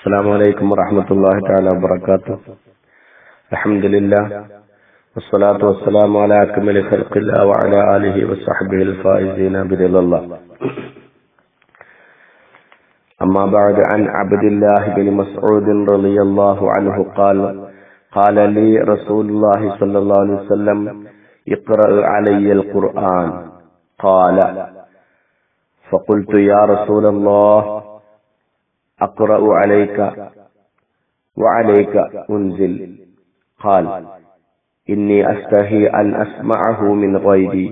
السلام عليكم ورحمة الله تعالى وبركاته. الحمد لله والصلاة والسلام على أكمل خلق الله وعلى آله وصحبه الفائزين برضا الله. أما بعد، عن عبد الله بن مسعود رضي الله عنه قال لي رسول الله صلى الله عليه وسلم: اقرأ علي القرآن. قال: فقلت: يا رسول الله، أقرأ عليك وعليك أنزل. قال: إني أستحي أن أسمعه من غيري.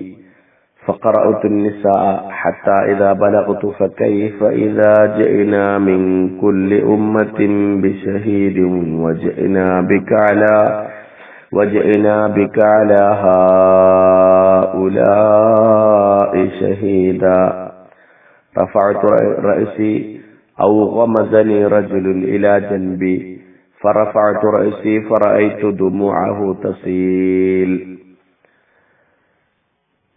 فقرأت النساء حتى إذا بلغت: فكيف إذا جئنا من كل أمة بشهيد وجئنا بك على هؤلاء شهيدا. رفعت رأسي أو غمزني رجل إلى جنبي فرفعت رأسي فرأيت دموعه تسيل.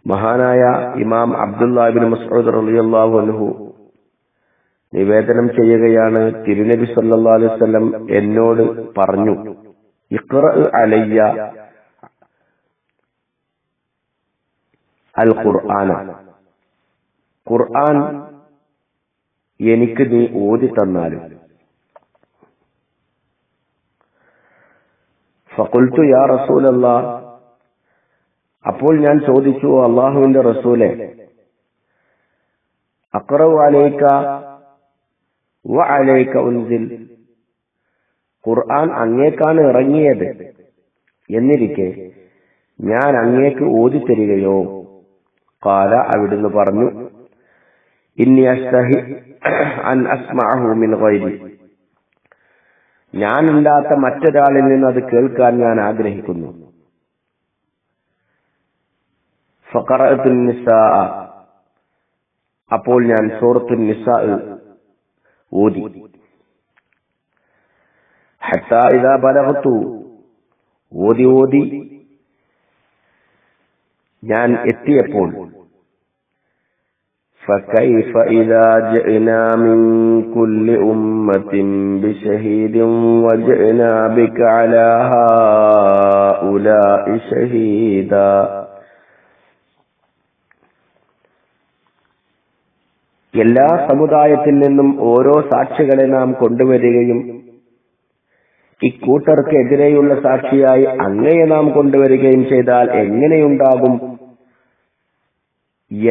മഹാനായ ഇമാം അബ്ദുല്ലാഹ് ഇബ്നു മസ്ഊദ് റളിയല്ലാഹു അൻഹു നിവേദനം ചെയ്യുകയാണ്, തിരുനബി സല്ലല്ലാഹു അലൈഹി വസല്ലം എന്നോട് പറഞ്ഞു, ഇഖ്റ അലയ്യ അൽ ഖുർആന, ഖുർആൻ എനിക്ക് നീ ഓതി തന്നാലും. ഫഖുൽതു യാ റസൂലല്ലാഹ്, അപ്പോൾ ഞാൻ ചോദിച്ചു, അല്ലാഹുവിന്റെ റസൂലേ, അഖ്റഉ അലൈക വ അലൈക ഉൻസിൽ, ഖുർആൻ അങ്ങേക്കാണ് ഇറങ്ങിയത് എന്നിരിക്കെ ഞാൻ അങ്ങേക്ക് ഓതി തരികയോ? ഖാല, അവിടുന്ന് പറഞ്ഞു, ഇന്നി അസ്തഹി അൻ അസ്മഅഹു മിൻ ഗൈരി, ഞാനില്ലാത്ത മറ്റൊരാളിൽ നിന്ന് അത് കേൾക്കാൻ ഞാൻ ആഗ്രഹിക്കുന്നു. ഫഖറഅതു നിസാ, അപ്പോൾ ഞാൻ സൂറത്തുൻ നിസാ ഓതി. ഹത്താ ഇദാ ബലഗതു, ഓതി ഞാൻ എത്തിയപ്പോൾ, فكيف إذا جئنا من كل أمة بشهيد وجئنا بك على هؤلاء شهيدا. എല്ലാ സമുദായത്തിൽ നിന്നും ഓരോ സാക്ഷികളെ നാം കൊണ്ടുവരികയും ഇക്കൂട്ടർക്ക് എതിരെയുള്ള സാക്ഷിയായി അങ്ങയെ നാം കൊണ്ടുവരികയും ചെയ്താൽ എങ്ങനെയുണ്ടാകും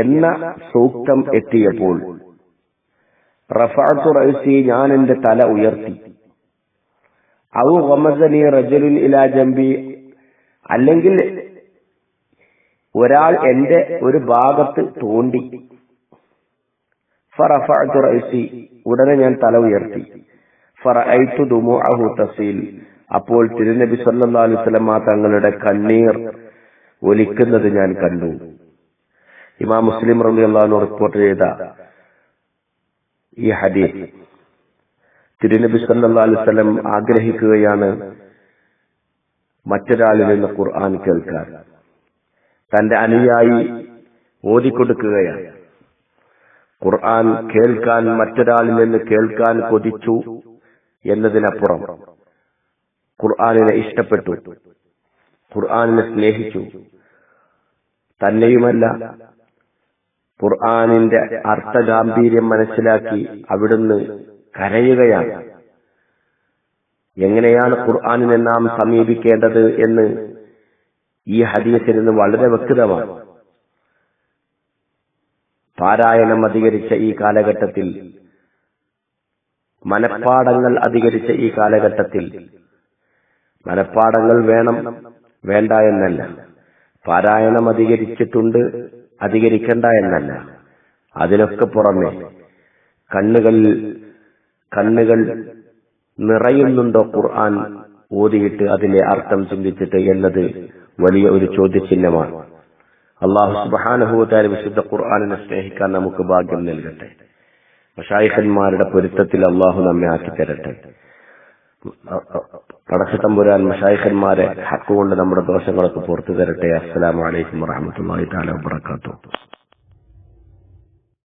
എന്ന സൂക്തം എത്തിയപ്പോൾ, റഫഅതു റഅസി, ഞാൻ എന്റെ തല ഉയർത്തി. ഔ ഗമസനി റജുലുൻ ഇലാ ജംബി, അല്ലെങ്കിൽ ഒരാൾ എന്റെ ഒരു ഭാഗത്ത് തോണ്ടി. ഫറഫഅതു റഅസി, ഉടനെ ഞാൻ തല ഉയർത്തി. ഫറഅയ്തു ദുമൂഅഹു തസീൽ, അപ്പോൾ തിരുനബി സല്ലല്ലാഹു അലൈഹി വസല്ലം തങ്ങളുടെ കണ്ണീർ ഒലിക്കുന്നത് ഞാൻ കണ്ടു. ഇമാം മുസ്ലിം റളിയല്ലാഹു അൻഹു റിപ്പോർട്ട് ചെയ്ത ഈ ഹദീസ്, തിരുനബി സല്ലല്ലാഹു അലൈഹി വസല്ലം ആഗ്രഹിക്കുകയാണ് മറ്റൊരാളിൽ നിന്ന് ഖുർആൻ കേൾക്കാൻ. തന്റെ അനുയായി ഓതിക്കൊടുക്കുകയാണ്. ഖുർആൻ കേൾക്കാൻ, മറ്റൊരാളിൽ നിന്ന് കേൾക്കാൻ കൊതിച്ചു എന്നതിനപ്പുറം ഖുർആനിനെ ഇഷ്ടപ്പെട്ടു, ഖുർആനിനെ സ്നേഹിച്ചു. തന്നെയുമല്ല, ഖുർആനിന്റെ അർത്ഥഗാംഭീര്യം മനസ്സിലാക്കി അവിടുന്ന് കരയുകയാണ്. എങ്ങനെയാണ് ഖുർആനിനെ നാം സമീപിക്കേണ്ടത് എന്ന് ഈ ഹദീസിൽ നിന്ന് വളരെ വ്യക്തമാണ്. പാരായണം അധികരിച്ച ഈ കാലഘട്ടത്തിൽ, മനപ്പാഠങ്ങൾ അധികരിച്ച ഈ കാലഘട്ടത്തിൽ, മനപ്പാഠങ്ങൾ വേണം വേണ്ട എന്നല്ല, പാരായണം അധികരിച്ചിട്ടുണ്ട് അധികരിക്കണ്ട എന്നല്ല, അതിനൊക്കെ പുറമെ കണ്ണുകൾ നിറയുന്നുണ്ടോ ഖുർആൻ ഓതിയിട്ട് അതിലെ അർത്ഥം ചിന്തിച്ചിട്ട് എന്നത് വലിയ ഒരു ചോദ്യചിഹ്നമാണ്. അല്ലാഹു സുബ്ഹാനഹു വ തആല വിശുദ്ധ ഖുർആനിനെ സ്നേഹിക്കാൻ നമുക്ക് ഭാഗ്യം നൽകട്ടെ. മശായിഖന്മാരുടെ പൊരുത്തത്തിൽ അല്ലാഹു നമ്മെ ആക്കി തരട്ടെ. പടച്ചതമ്പുരാൻ മശായിഖന്മാരെ ഹക്ക് കൊണ്ട് നമ്മുടെ ദോഷങ്ങളൊക്കെ പുറത്തു തരട്ടെ. അസ്സലാമു അലൈക്കും വറഹ്മത്തുള്ളാഹി തആല വബറകാതുഹു.